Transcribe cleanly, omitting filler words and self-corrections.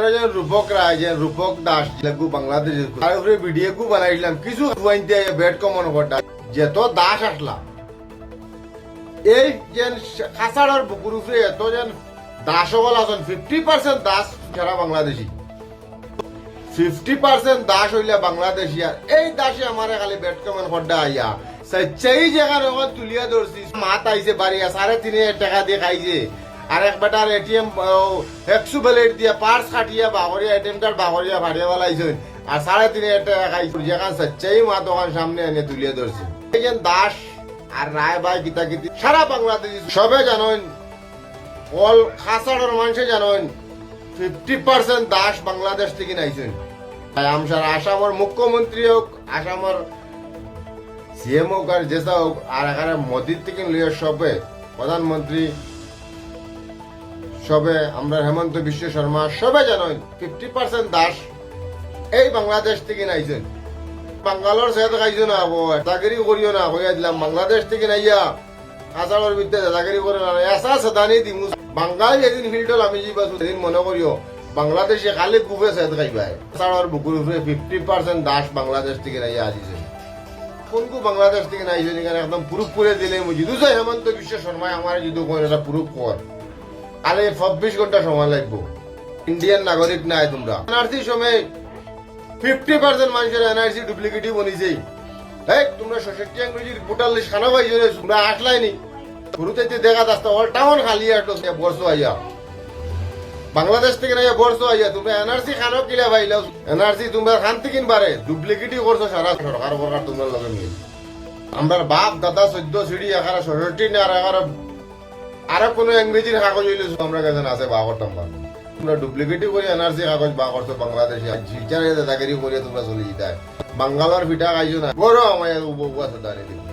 আপনারা যে রূপক রায় যে রূপক দাস লাগু বাংলাদেশ তার উপরে ভিডিও কু বানাইছিলাম কিছু বেড কমন ঘটা যেত দাস আসলা এই যে খাসাড়ার বুকুর উপরে এত যেন দাস হল আছেন 50% দাস সারা বাংলাদেশি 50% দাস হইলে বাংলাদেশি আর এই দাসে আমার খালি বেড কমন ঘটা আইয়া সচ্চাই জায়গার ওখান তুলিয়া ধরছি মাত আইছে বাড়িয়া 3,500 টাকা দিয়ে খাইছে আর এক বেটার এটিএম একশো ব্যালেট দিয়ে পার্স কাটিয়া বাগরিয়া এটিএম কার্ড বাগরিয়া ভাড়িয়া বলাইছেন আর 3,500 টাকা খাইছে যেখান সচ্চাই মা দোকান সামনে এনে তুলিয়া ধরছে এই যে দাস আর রায় ভাই গীতা গীতি সারা বাংলাদেশ সবে জানেন অল খাসাড়ের মানুষে জানেন 50% দাস বাংলাদেশ থেকে নাইছেন আমসার আসামের মুখ্যমন্ত্রী হোক আসামের সিএম হোক আর যেসা হোক আর এখানে মোদির থেকে লিয়ে সবে প্রধানমন্ত্রী সবে আমরা হেমন্ত বিশ্ব শর্মা সবে জানেন 50% দাস এই বাংলাদেশ থেকে নাইছেন বাঙ্গালোর সেহেত খাইছো না দাদাগিরি করিও না হইয়া দিলাম বাংলাদেশ থেকে নাইয়া আসামের বিদ্যা দাদাগিরি করে না এসা সাদানি দিমু বাঙ্গাল যেদিন ফিল্ডল আমি যাবা সেদিন মনে করিও বাংলাদেশে খালি গুবে সেহেত খাইবাই আসামের বুকুর উপরে 50% দাস বাংলাদেশ থেকে নাইয়া আসিছে কোনকু বাংলাদেশ থেকে নাইছেন এখানে একদম প্রুফ করে দিলে যদি হেমন্ত বিশ্ব শর্মায় আমার যদি কোন এটা প্রুফ কর তাহলে 24 ঘন্টা সময় লাগবো ইন্ডিয়ান নাগরিক নাই তোমরা এনআরসি সময় 50% মানুষের এনআরসি ডুপ্লিকেটই বনিছে এই তোমরা 66 ইংরেজির ভোটার লিস্ট খানা পাইছো রে তোমরা আসলাইনি শুরুতে দেখা যাচ্ছে অল টাউন খালি আসলো বর্ষ আইয়া বাংলাদেশ থেকে না বর্ষ আইয়া তোমরা এনআরসি খানো কিলা পাইলাও এনআরসি তোমরা খান থেকে বারে ডুপ্লিকেটই করছো সারা সরকার বরকার তোমরা লগে মিল আমরা বাপ দাদা 14 সিঁড়ি এখানে 66 না আর কোনো ইংরেজির কাগজ হইলে আমরা কাছে আছে বা করতাম পারবো তোমরা ডুপ্লিকেটই করে এনআরসি কাগজ বা করছো বাংলাদেশে ফিচারে দাদাগিরি করে তোমরা চলে যেতে বাঙ্গালোর পিঠা খাইছো না বড় আমার উপবাস দাঁড়িয়ে